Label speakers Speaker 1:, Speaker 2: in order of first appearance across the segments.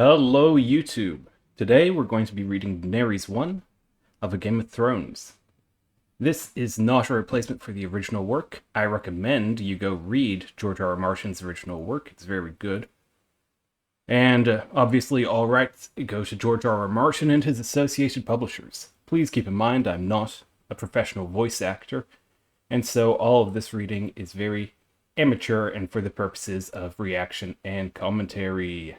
Speaker 1: Hello, YouTube. Today we're going to be reading Daenerys 1 of A Game of Thrones. This is not a replacement for the original work. I recommend you go read George R. R. Martin's original work. It's very good. And obviously all rights go to George R. R. Martin and his associated publishers. Please keep in mind I'm not a professional voice actor, and so all of this reading is very amateur and for the purposes of reaction and commentary.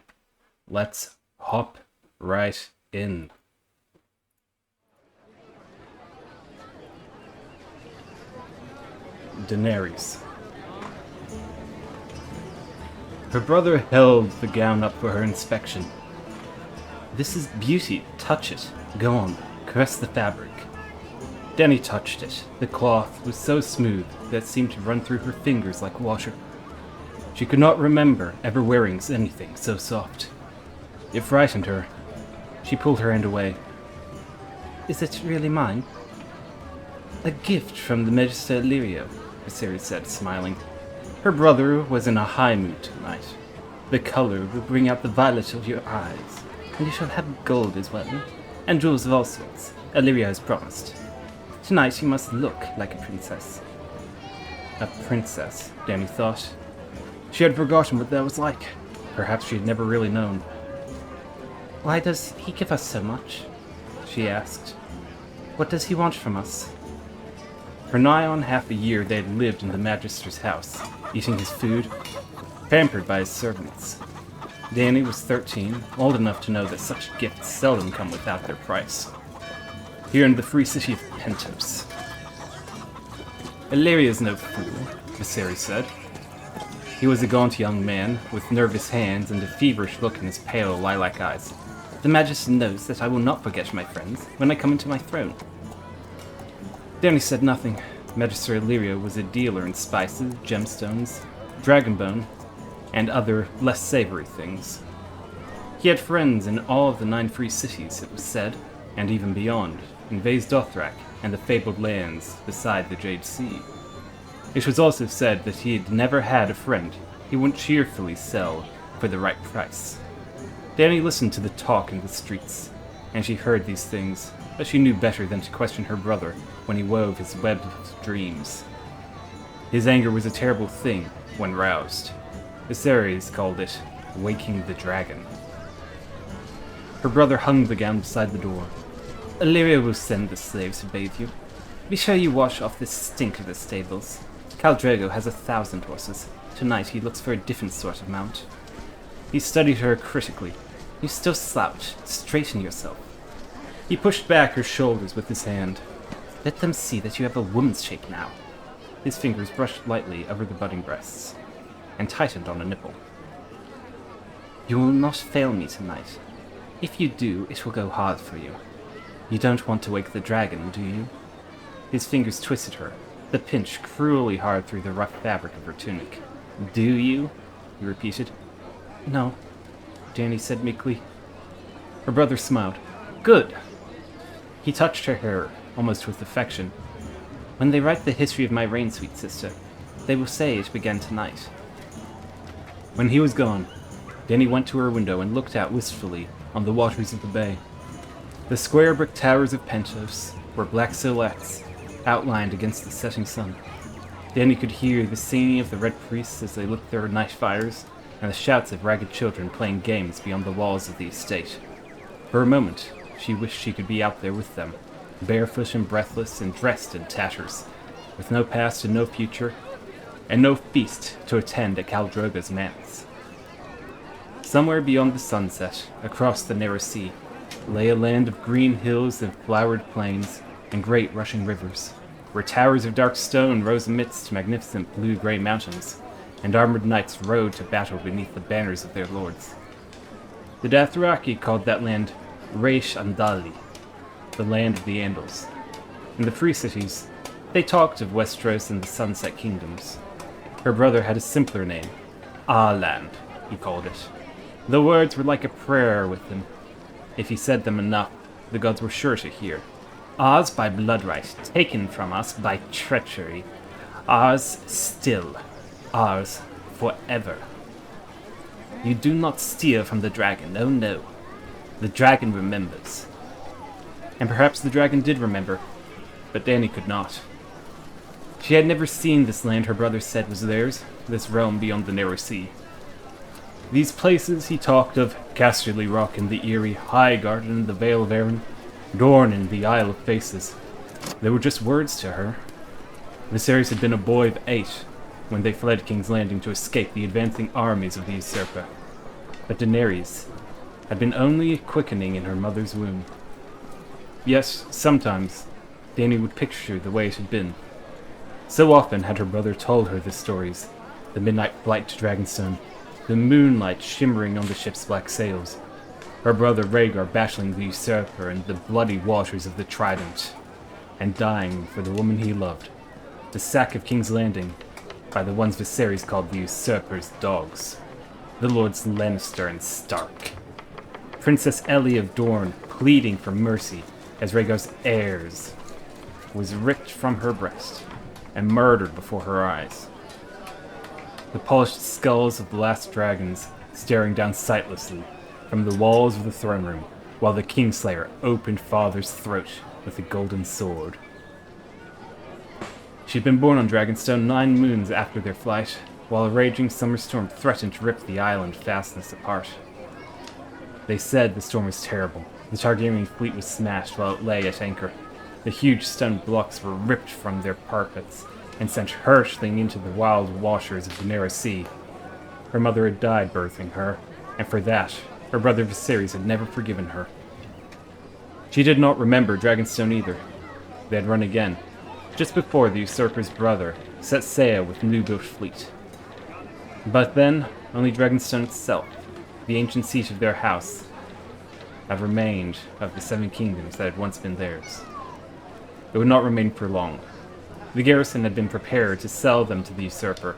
Speaker 1: Let's hop right in. Daenerys. Her brother held the gown up for her inspection. "This is beauty. Touch it. Go on. Caress the fabric." Dany touched it. The cloth was so smooth that it seemed to run through her fingers like water. She could not remember ever wearing anything so soft. It frightened her. She pulled her hand away. "Is it really mine?" "A gift from the Magister Illyrio," Viserys said, smiling. Her brother was in a high mood tonight. "The color will bring out the violet of your eyes, and you shall have gold as well, and jewels of all sorts. Illyrio has promised. Tonight you must look like a princess." A princess, Dany thought. She had forgotten what that was like. Perhaps she had never really known. "Why does he give us so much?" she asked. "What does he want from us?" For nigh on half a year they had lived in the Magister's house, eating his food, pampered by his servants. Dany was 13, old enough to know that such gifts seldom come without their price. Here in the free city of Pentos. "Illyrio's no fool," Viserys said. He was a gaunt young man, with nervous hands and a feverish look in his pale lilac eyes. "The Magister knows that I will not forget my friends when I come into my throne." Dany said nothing. Magister Illyrio was a dealer in spices, gemstones, dragonbone, and other less savory things. He had friends in all of the 9 free cities, it was said, and even beyond, in Vaes Dothrak and the fabled lands beside the Jade Sea. It was also said that he had never had a friend he wouldn't cheerfully sell for the right price. Dany listened to the talk in the streets, and she heard these things, but she knew better than to question her brother when he wove his web of dreams. His anger was a terrible thing when roused. Viserys called it waking the dragon. Her brother hung the gown beside the door. "Illyrio will send the slaves to bathe you. Be sure you wash off the stink of the stables. Khal Drogo has 1,000 horses. Tonight he looks for a different sort of mount." He studied her critically. "You still slouch. Straighten yourself." He pushed back her shoulders with his hand. "Let them see that you have a woman's shape now." His fingers brushed lightly over the budding breasts, and tightened on a nipple. "You will not fail me tonight. If you do, it will go hard for you. You don't want to wake the dragon, do you?" His fingers twisted her, the pinch cruelly hard through the rough fabric of her tunic. "Do you?" he repeated. "No," Dany said meekly. Her brother smiled. "Good." He touched her hair, almost with affection. "When they write the history of my reign, sweet sister, they will say it began tonight." When he was gone, Dany went to her window and looked out wistfully on the waters of the bay. The square brick towers of Pentos were black silhouettes, outlined against the setting sun. Dany could hear the singing of the red priests as they lit their night fires, and the shouts of ragged children playing games beyond the walls of the estate. For a moment, she wished she could be out there with them, barefoot and breathless and dressed in tatters, with no past and no future, and no feast to attend at Khal Drogo's manse. Somewhere beyond the sunset, across the narrow sea, lay a land of green hills and flowered plains and great rushing rivers, where towers of dark stone rose amidst magnificent blue-gray mountains, and armored knights rode to battle beneath the banners of their lords. The Dothraki called that land Reish Andali, the land of the Andals. In the free cities, they talked of Westeros and the Sunset Kingdoms. Her brother had a simpler name, Land, he called it. The words were like a prayer with him. If he said them enough, the gods were sure to hear. Ours by blood right, taken from us by treachery. Ours still. Ours forever. You do not steal from the dragon, oh no. The dragon remembers. And perhaps the dragon did remember, but Dany could not. She had never seen this land her brother said was theirs, this realm beyond the narrow sea. These places he talked of, Casterly Rock and the Eyrie, Highgarden and the Vale of Arryn, Dorne and the Isle of Faces. They were just words to her. Viserys had been a boy of 8 when they fled King's Landing to escape the advancing armies of the usurper. But Daenerys had been only a quickening in her mother's womb. Yes, sometimes Dany would picture the way it had been. So often had her brother told her the stories, the midnight flight to Dragonstone, the moonlight shimmering on the ship's black sails, her brother Rhaegar battling the usurper in the bloody waters of the Trident, and dying for the woman he loved, the sack of King's Landing, by the ones Viserys called the usurper's dogs, the Lords Lannister and Stark. Princess Ellie of Dorne pleading for mercy as Rhaegar's heirs was ripped from her breast and murdered before her eyes. The polished skulls of the last dragons staring down sightlessly from the walls of the throne room while the Kingslayer opened father's throat with a golden sword. She'd been born on Dragonstone 9 moons after their flight, while a raging summer storm threatened to rip the island fastness apart. They said the storm was terrible. The Targaryen fleet was smashed while it lay at anchor. The huge stone blocks were ripped from their parapets and sent hurtling into the wild waters of the narrow sea. Her mother had died birthing her, and for that, her brother Viserys had never forgiven her. She did not remember Dragonstone either. They had run again, just before the usurper's brother set sail with new-built fleet. But then, only Dragonstone itself, the ancient seat of their house, had remained of the 7 kingdoms that had once been theirs. It would not remain for long. The garrison had been prepared to sell them to the usurper,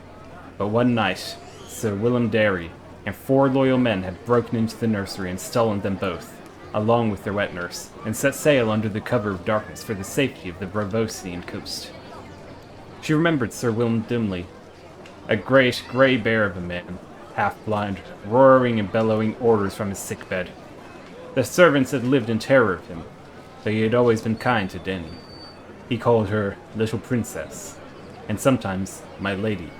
Speaker 1: but one night, Sir Willem Darry and 4 loyal men had broken into the nursery and stolen them both, along with their wet nurse, and set sail under the cover of darkness for the safety of the Bravosian coast. She remembered Sir Willem dimly, a great grey bear of a man, half-blind, roaring and bellowing orders from his sickbed. The servants had lived in terror of him, but he had always been kind to Dany. He called her Little Princess, and sometimes My Lady,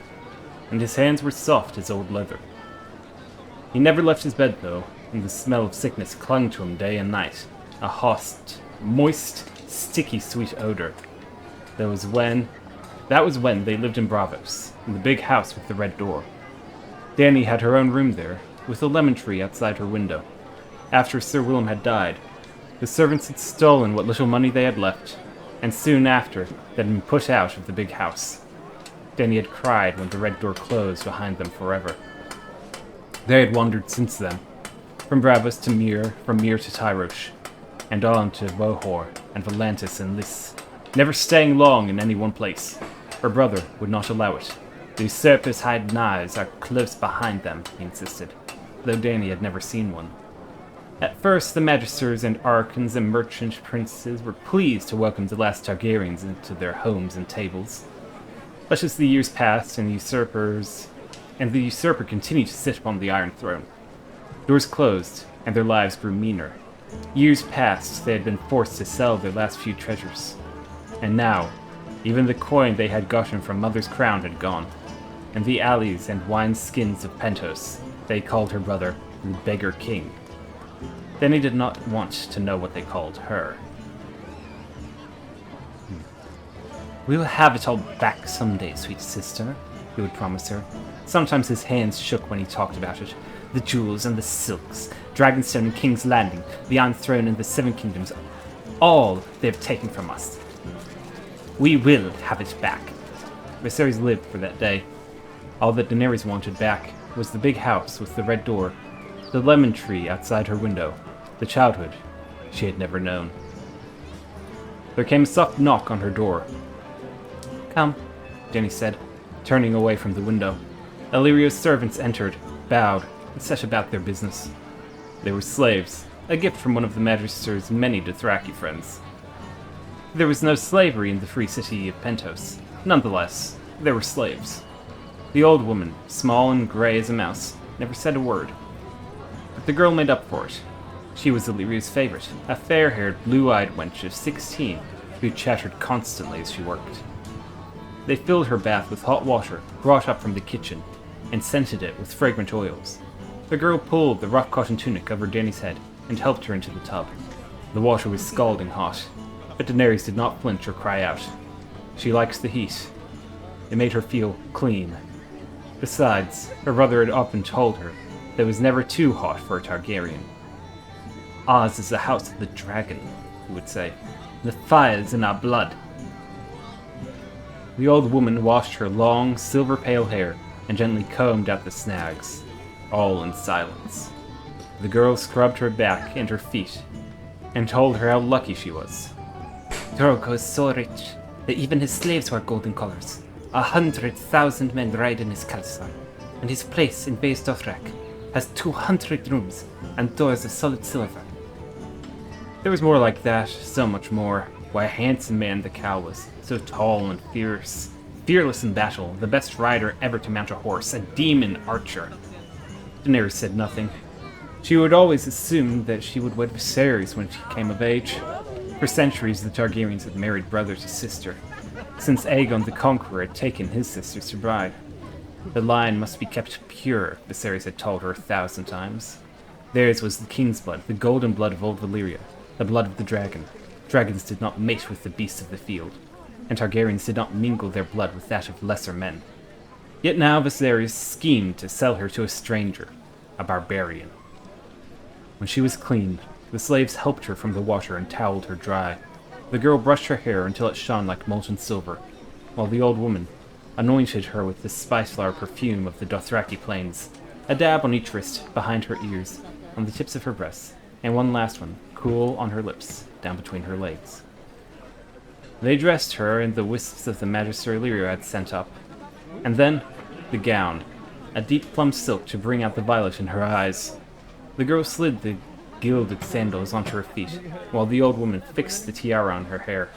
Speaker 1: and his hands were soft as old leather. He never left his bed, though, and the smell of sickness clung to him day and night, a hot, moist, sticky sweet odor. That was when they lived in Braavos, in the big house with the red door. Dany had her own room there, with a lemon tree outside her window. After Sir Willem had died, the servants had stolen what little money they had left, and soon after, they had been put out of the big house. Dany had cried when the red door closed behind them forever. They had wandered since then, from Braavos to Myr, from Myr to Tyrosh, and on to Vohor and Volantis and Lys, never staying long in any one place. Her brother would not allow it. The usurpers hide knives are close behind them, he insisted, though Dany had never seen one. At first, the magisters and archons and merchant princes were pleased to welcome the last Targaryens into their homes and tables. But as the years passed and the usurper continued to sit upon the Iron Throne, doors closed and their lives grew meaner. Years passed, they had been forced to sell their last few treasures. And now, even the coin they had gotten from Mother's crown had gone, and the alleys and wine-skins of Pentos, they called her brother the Beggar King. Dany did not want to know what they called her. "We will have it all back someday, sweet sister," he would promise her. Sometimes his hands shook when he talked about it. The jewels and the silks, Dragonstone and King's Landing, the Iron Throne and the 7 Kingdoms, all they have taken from us. We will have it back. Viserys lived for that day. All that Daenerys wanted back was the big house with the red door, the lemon tree outside her window, the childhood she had never known. There came a soft knock on her door. "Come," Dany said, turning away from the window. Illyrio's servants entered, bowed, and set about their business. They were slaves, a gift from one of the Magister's many Dothraki friends. There was no slavery in the free city of Pentos. Nonetheless, there were slaves. The old woman, small and grey as a mouse, never said a word. But the girl made up for it. She was Illyria's favorite, a fair-haired, blue-eyed wench of 16 who chattered constantly as she worked. They filled her bath with hot water brought up from the kitchen and scented it with fragrant oils. The girl pulled the rough cotton tunic over Dany's head and helped her into the tub. The water was scalding hot, but Daenerys did not flinch or cry out. She liked the heat. It made her feel clean. Besides, her brother had often told her that it was never too hot for a Targaryen. Ours is the house of the dragon, he would say. The fire's in our blood. The old woman washed her long, silver-pale hair and gently combed out the snags, all in silence. The girl scrubbed her back and her feet and told her how lucky she was. Drogo is so rich that even his slaves wear golden collars. 100,000 men ride in his caravan, and his place in Beis Dothrak has 200 rooms and doors of solid silver. There was more like that, so much more. Why, a handsome man the cow was, so tall and fierce, fearless in battle, the best rider ever to mount a horse, a demon archer. Daenerys said nothing. She would always assume that she would wed Viserys when she came of age. For centuries, the Targaryens had married brother to sister, since Aegon the Conqueror had taken his sisters to bride. The line must be kept pure, Viserys had told her 1,000 times. Theirs was the king's blood, the golden blood of old Valyria, the blood of the dragon. Dragons did not mate with the beasts of the field, and Targaryens did not mingle their blood with that of lesser men. Yet now Viserys schemed to sell her to a stranger, a barbarian. When she was clean, the slaves helped her from the water and toweled her dry. The girl brushed her hair until it shone like molten silver, while the old woman anointed her with the spice-flower perfume of the Dothraki plains, a dab on each wrist, behind her ears, on the tips of her breasts, and one last one, cool on her lips, down between her legs. They dressed her in the wisps of the Magister Illyrio had sent up, and then the gown, a deep plum silk to bring out the violet in her eyes. The girl slid the gilded sandals onto her feet, while the old woman fixed the tiara on her hair,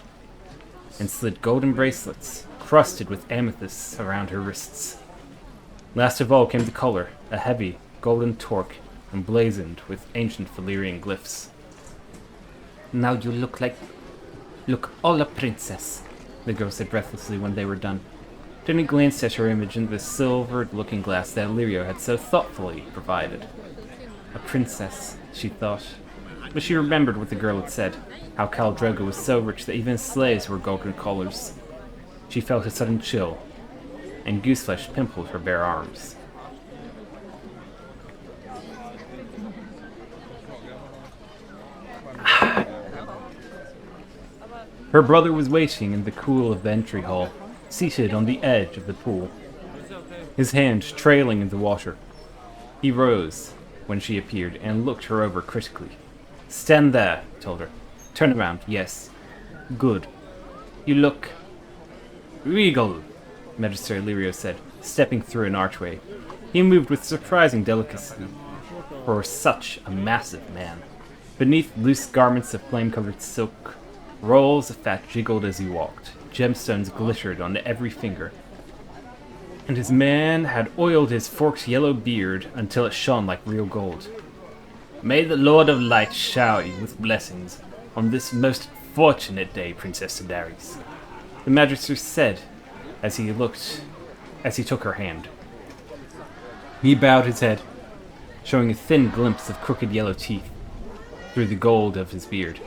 Speaker 1: and slid golden bracelets, crusted with amethysts, around her wrists. Last of all came the collar, a heavy, golden torque, emblazoned with ancient Valyrian glyphs. "Now you look all a princess," the girl said breathlessly when they were done. Jenny glanced at her image in the silvered looking glass that Illyrio had so thoughtfully provided. A princess, she thought. But she remembered what the girl had said, how Khal Drogo was so rich that even his slaves wore golden collars. She felt a sudden chill, and gooseflesh pimpled her bare arms. Her brother was waiting in the cool of the entry hall, seated on the edge of the pool, his hand trailing in the water. He rose when she appeared and looked her over critically. "Stand there," he told her. "Turn around, yes. Good. You look regal," Magister Illyrio said, stepping through an archway. He moved with surprising delicacy for such a massive man. Beneath loose garments of flame-colored silk, rolls of fat jiggled as he walked. Gemstones glittered on every finger, and his man had oiled his forked yellow beard until it shone like real gold. "May the Lord of Light shower you with blessings on this most fortunate day, Princess Daenerys," the Magister said as he took her hand. He bowed his head, showing a thin glimpse of crooked yellow teeth through the gold of his beard.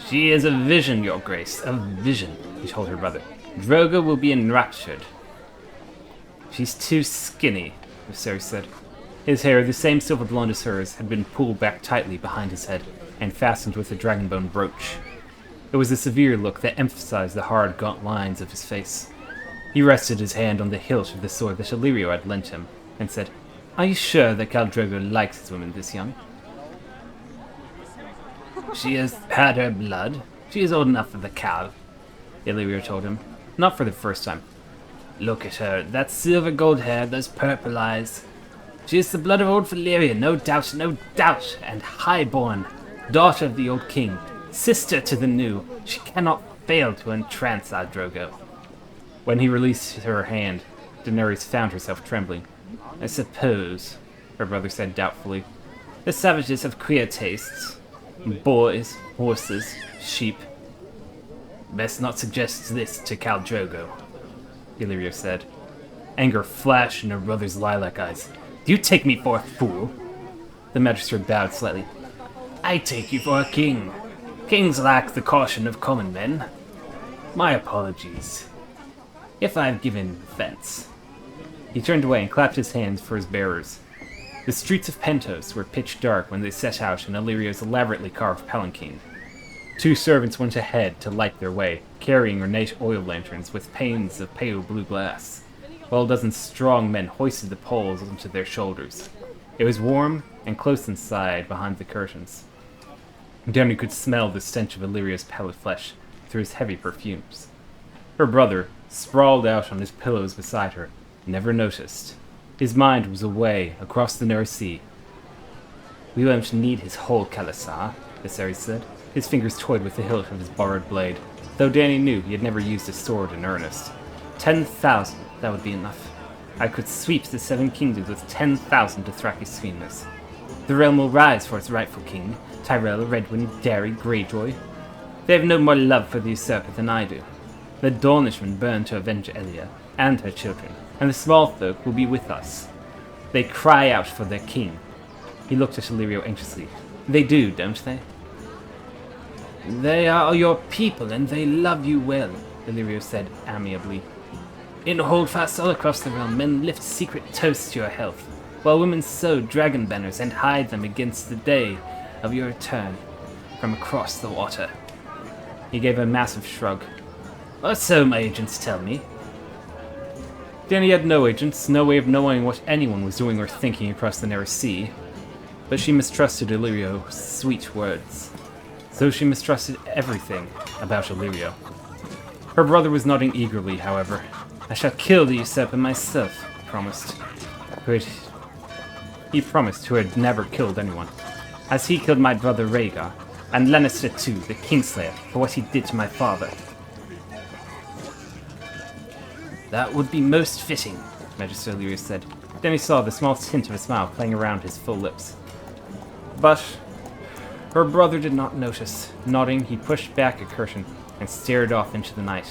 Speaker 1: "She is a vision, Your Grace, a vision," he told her brother. "Drogo will be enraptured." "She's too skinny," Viserys said. His hair, the same silver blonde as hers, had been pulled back tightly behind his head and fastened with a dragonbone brooch. It was a severe look that emphasized the hard, gaunt lines of his face. He rested his hand on the hilt of the sword that Illyrio had lent him, and said, "Are you sure that Khal Drogo likes his women this young?" "She has had her blood. She is old enough for the Khal," Illyrio told him. "Not for the first time. Look at her, that silver gold hair, those purple eyes. She is the blood of old Valyria, no doubt, and high-born, daughter of the old king, sister to the new. She cannot fail to entrance our Drogo." When he released her hand, Daenerys found herself trembling. "I suppose," her brother said doubtfully. The savages have queer tastes. Boys, horses, sheep. Best not suggest this to Khal Drogo, Illyrio said. Anger flashed in her brother's lilac eyes. Do you take me for a fool? The magistrate bowed slightly. I take you for a king. Kings lack the caution of common men. My apologies, if I have given offense. He turned away and clapped his hands for his bearers. The streets of Pentos were pitch dark when they set out in Illyrio's elaborately carved palanquin. 2 servants went ahead to light their way, carrying ornate oil lanterns with panes of pale blue glass, while a dozen strong men hoisted the poles onto their shoulders. It was warm and close inside behind the curtains. Dany could smell the stench of Illyrio's pallid flesh through his heavy perfumes. Her brother, sprawled out on his pillows beside her, never noticed. His mind was away across the Narrow Sea. We won't need his whole Khalasar, Viserys said. His fingers toyed with the hilt of his borrowed blade, though Dany knew he had never used a sword in earnest. 10,000, that would be enough. I could sweep the 7 kingdoms with 10,000 Dothraki streamers. The realm will rise for its rightful king, Tyrell, Redwyne, Darry, Greyjoy. They have no more love for the usurper than I do. The Dornishmen burn to avenge Elia and her children, and the small folk will be with us. They cry out for their king. He looked at Illyrio anxiously. They do, don't they? They are your people, and they love you well, Illyrio said amiably. In Holdfast all across the realm, men lift secret toasts to your health, while women sew dragon banners and hide them against the day of your return from across the water. He gave a massive shrug. Or so my agents tell me. Dany had no agents, no way of knowing what anyone was doing or thinking across the Narrow Sea, but she mistrusted Illyrio's sweet words. So she mistrusted everything about Illyrio. Her brother was nodding eagerly, however. I shall kill the usurper myself, he promised. He promised who had never killed anyone. As he killed my brother Rhaegar, and Lannister too, the Kingslayer, for what he did to my father. That would be most fitting, Magister Illyrio said. Then he saw the small tint of a smile playing around his full lips. But her brother did not notice. Nodding, he pushed back a curtain and stared off into the night.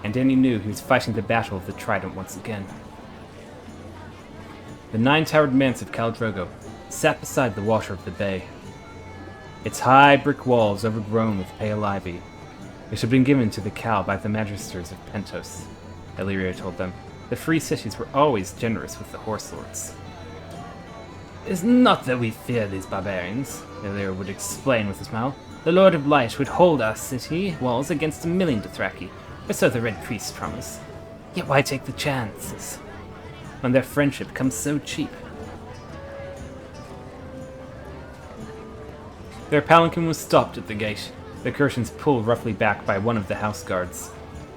Speaker 1: And Dany knew he was fighting the battle of the Trident once again. The 9-towered manse of Khal Drogo sat beside the water of the bay. Its high brick walls overgrown with pale ivy. It had been given to the Khal by the magisters of Pentos, Illyrio told them. The free cities were always generous with the horse lords. It's not that we fear these barbarians, Illyrio would explain with a smile. The Lord of Light would hold our city walls against 1,000,000 Dothraki, or so the Red Priests promise. Yet why take the chances, when their friendship comes so cheap? Their palanquin was stopped at the gate, the curtains pulled roughly back by one of the house guards.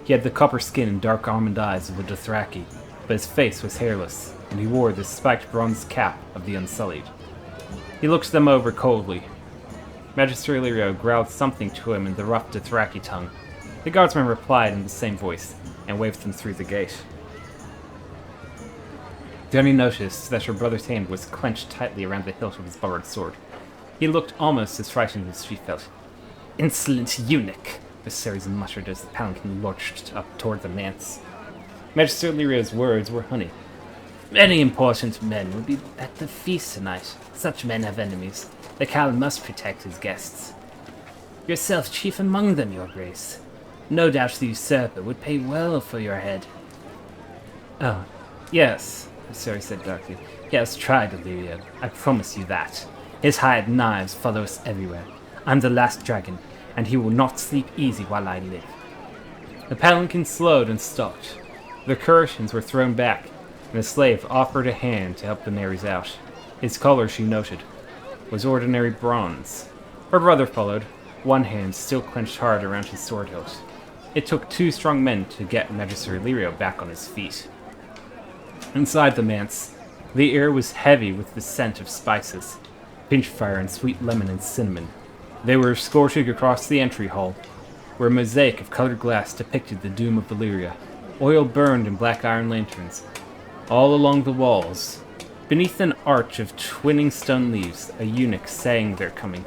Speaker 1: He had the copper skin and dark almond eyes of a Dothraki, but his face was hairless, and he wore the spiked bronze cap of the Unsullied. He looked them over coldly. Magister Illyrio growled something to him in the rough Dothraki tongue. The guardsman replied in the same voice, and waved them through the gate. Dany noticed that her brother's hand was clenched tightly around the hilt of his borrowed sword. He looked almost as frightened as she felt. Insolent eunuch, Viserys muttered as the palanquin lurched up toward the manse. Magister Illyrio's words were honey. Many important men will be at the feast tonight. Such men have enemies. The Khal must protect his guests. Yourself chief among them, your grace. No doubt the usurper would pay well for your head. Oh, yes, Viserys said darkly. He has tried, Illyrio. I promise you that. His hired knives follow us everywhere. I'm the last dragon, and he will not sleep easy while I live. The palanquin slowed and stopped. The curtains were thrown back, and the slave offered a hand to help the Daenerys out. His color, she noted, was ordinary bronze. Her brother followed, one hand still clenched hard around his sword hilt. It took 2 strong men to get Magister Illyrio back on his feet. Inside the manse, the air was heavy with the scent of spices, pinchfire and sweet lemon and cinnamon. They were escorted across the entry hall, where a mosaic of colored glass depicted the doom of Valyria, oil burned in black iron lanterns. All along the walls, Beneath an arch of twinning stone leaves, a eunuch sang their coming.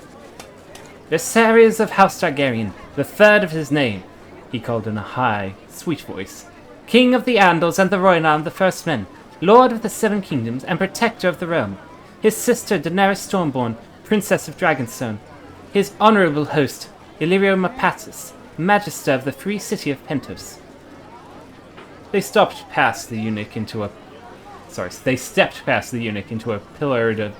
Speaker 1: Viserys of House Targaryen, the third of his name, he called in a high, sweet voice. King of the Andals and the Roynar, the First Men, Lord of the Seven Kingdoms and Protector of the Realm. His sister Daenerys Stormborn, Princess of Dragonstone. His honorable host, Illyrio Mapatus, Magister of the free city of Pentos. They stepped past the eunuch into a pillared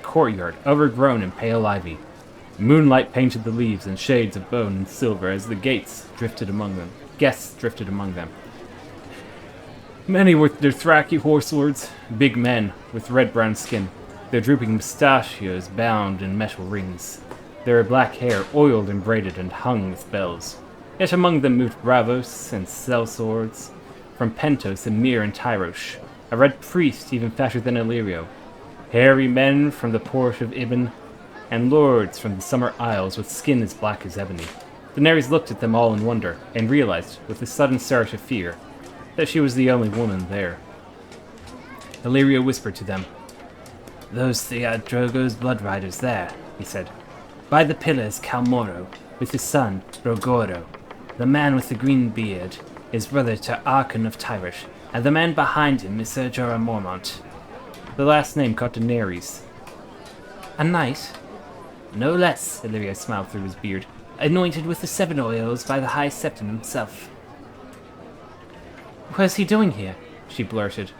Speaker 1: courtyard, overgrown in pale ivy. Moonlight painted the leaves in shades of bone and silver as the guests drifted among them. Many with their Thraki horse lords, big men with red-brown skin, their drooping mustachios bound in metal rings, their black hair oiled and braided and hung with bells. Yet among them moved bravos and sellswords from Pentos, Emir, and Tyrosh, a red priest even fatter than Illyrio, hairy men from the port of Ibn, and lords from the Summer Isles with skin as black as ebony. Daenerys looked at them all in wonder, and realized, with a sudden surge of fear, that she was the only woman there. Illyrio whispered to them. Those are Drogo's blood riders there, he said. By the pillars Calmoro, with his son, Rogoro. The man with the green beard is brother to Arkhan of Tyrosh, and the man behind him is Ser Jorah Mormont. The last name caught Daenerys. A knight? No less, Illyrio smiled through his beard, anointed with the 7 oils by the High Septon himself. What is he doing here? She blurted.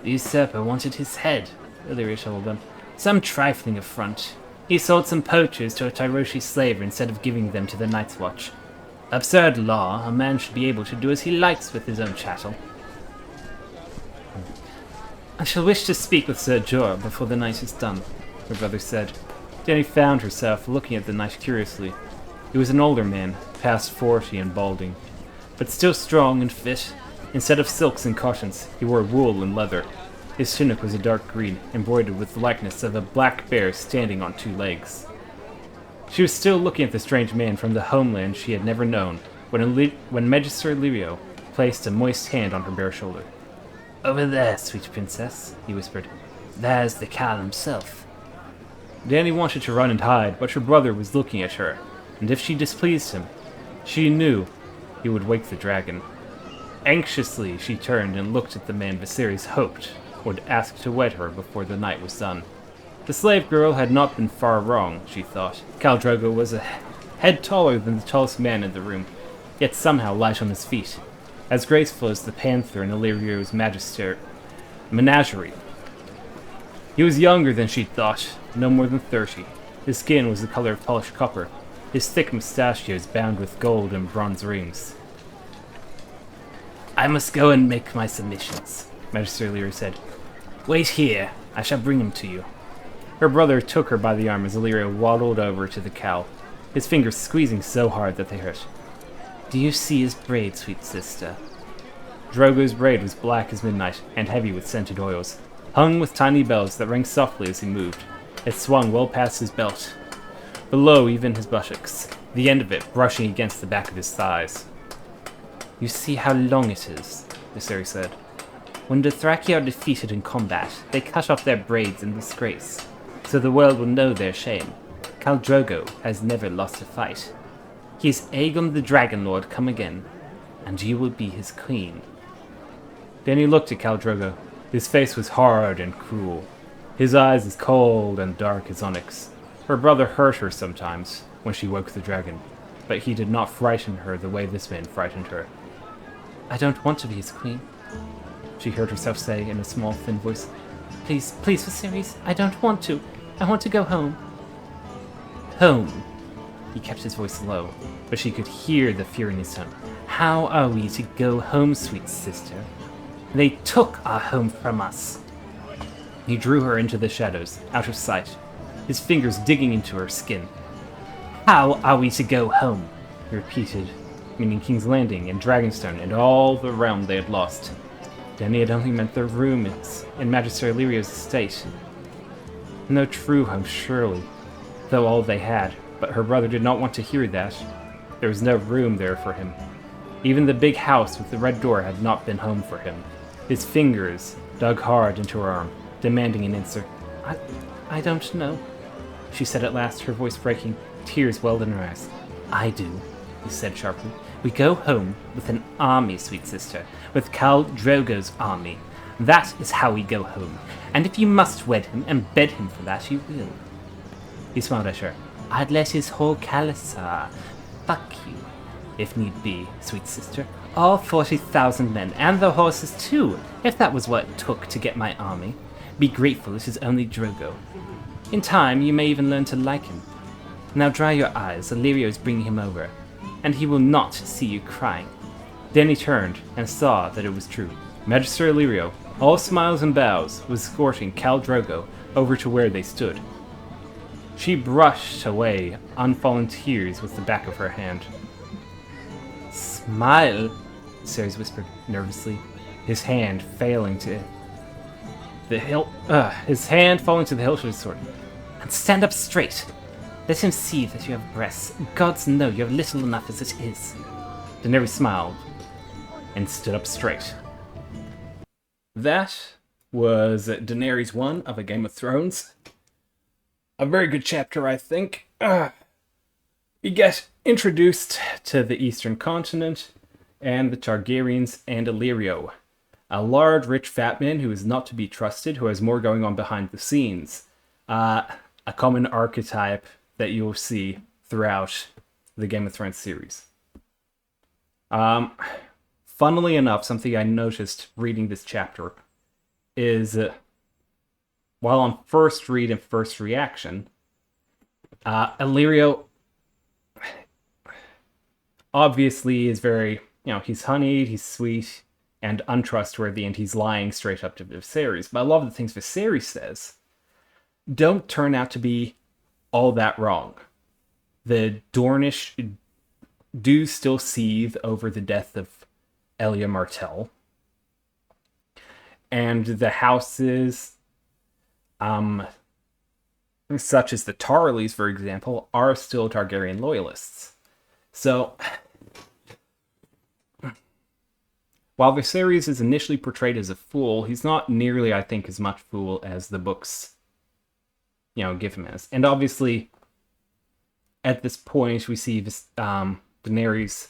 Speaker 1: The usurper wanted his head, Illyrio told them. Some trifling affront. He sold some poachers to a Tyroshi slaver instead of giving them to the Night's Watch. Absurd law, a man should be able to do as he likes with his own chattel. I shall wish to speak with Ser Jorah before the night is done, her brother said. Dany found herself looking at the knight curiously. He was an older man, past 40 and balding, but still strong and fit. Instead of silks and cottons, he wore wool and leather. His tunic was a dark green, embroidered with the likeness of a black bear standing on 2 legs. She was still looking at the strange man from the homeland she had never known, when Magister Illyrio placed a moist hand on her bare shoulder. Over there, sweet princess, he whispered. There's the Khal himself. Dany wanted to run and hide, but her brother was looking at her, and if she displeased him, she knew he would wake the dragon. Anxiously, she turned and looked at the man Viserys hoped would ask to wed her before the night was done. The slave girl had not been far wrong, she thought. Khal Drogo was a head taller than the tallest man in the room, yet somehow light on his feet, as graceful as the panther in Illyrio's menagerie. He was younger than she'd thought, no more than 30. His skin was the color of polished copper, his thick mustachios bound with gold and bronze rings. I must go and make my submissions, Magister Illyrio said. Wait here, I shall bring him to you. Her brother took her by the arm as Illyrio waddled over to the Khal, his fingers squeezing so hard that they hurt. Do you see his braid, sweet sister? Drogo's braid was black as midnight and heavy with scented oils, hung with tiny bells that rang softly as he moved. It swung well past his belt, below even his buttocks, the end of it brushing against the back of his thighs. You see how long it is, Viserys said. When the Thraki are defeated in combat, they cut off their braids in disgrace, so the world will know their shame. Khal Drogo has never lost a fight. He is Aegon the Dragon Lord come again, and you will be his queen. Then he looked at Khal Drogo. His face was hard and cruel, his eyes as cold and dark as onyx. Her brother hurt her sometimes when she woke the dragon, but he did not frighten her the way this man frightened her. I don't want to be his queen, she heard herself say in a small, thin voice. Please, please, Viserys, I don't want to. I want to go home. Home? He kept his voice low, but she could hear the fear in his tone. How are we to go home, sweet sister? They took our home from us. He drew her into the shadows, out of sight, his fingers digging into her skin. How are we to go home? He repeated, meaning King's Landing and Dragonstone and all the realm they had lost. Dany had only meant their rooms in Magister Illyrio's estate. No true home, surely, though all they had, but her brother did not want to hear that. There was no room there for him. Even the big house with the red door had not been home for him. His fingers dug hard into her arm, demanding an answer. I don't know, she said at last, her voice breaking. Tears welled in her eyes. I do, he said sharply. We go home with an army, sweet sister, with Khal Drogo's army. That is how we go home, and if you must wed him and bed him for that, you will. He smiled at her. I'd let his whole Khalasar fuck you, if need be, sweet sister. All 40,000 men, and the horses too, if that was what it took to get my army. Be grateful it is only Drogo. In time, you may even learn to like him. Now dry your eyes, Illyrio is bringing him over, and he will not see you crying. Then he turned and saw that it was true. Magister Illyrio, all smiles and bows, was escorting Khal Drogo over to where they stood. She brushed away unfallen tears with the back of her hand. Smile, Ceres whispered nervously, his hand falling to the hilt of his sword. And stand up straight. Let him see that you have breasts. Gods know you have little enough as it is. Daenerys smiled and stood up straight. That was Daenerys 1 of A Game of Thrones. A very good chapter, I think. We get introduced to the Eastern Continent and the Targaryens and Illyrio. A large, rich, fat man who is not to be trusted, who has more going on behind the scenes. A common archetype that you'll see throughout the Game of Thrones series. Funnily enough, something I noticed reading this chapter is, while on first read and first reaction, Illyrio obviously is very, he's honeyed, he's sweet, and untrustworthy, and he's lying straight up to Viserys. But a lot of the things Viserys says don't turn out to be all that wrong. The Dornish do still seethe over the death of Elia Martell. And the houses, such as the Tarleys, for example, are still Targaryen loyalists. So, while Viserys is initially portrayed as a fool, he's not nearly, I think, as much fool as the books, give him as. And obviously, at this point, we see Daenerys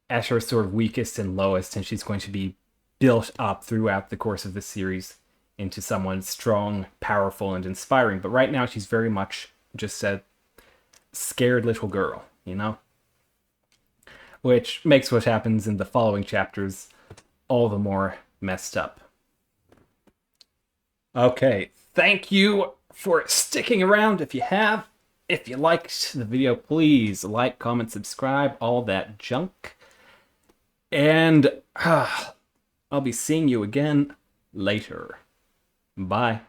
Speaker 1: at her sort of weakest and lowest, and she's going to be built up throughout the course of the series into someone strong, powerful, and inspiring. But right now, she's very much just a scared little girl, Which makes what happens in the following chapters all the more messed up. Okay, thank you for sticking around if you have. If you liked the video, please like, comment, subscribe, all that junk. And I'll be seeing you again later. Bye.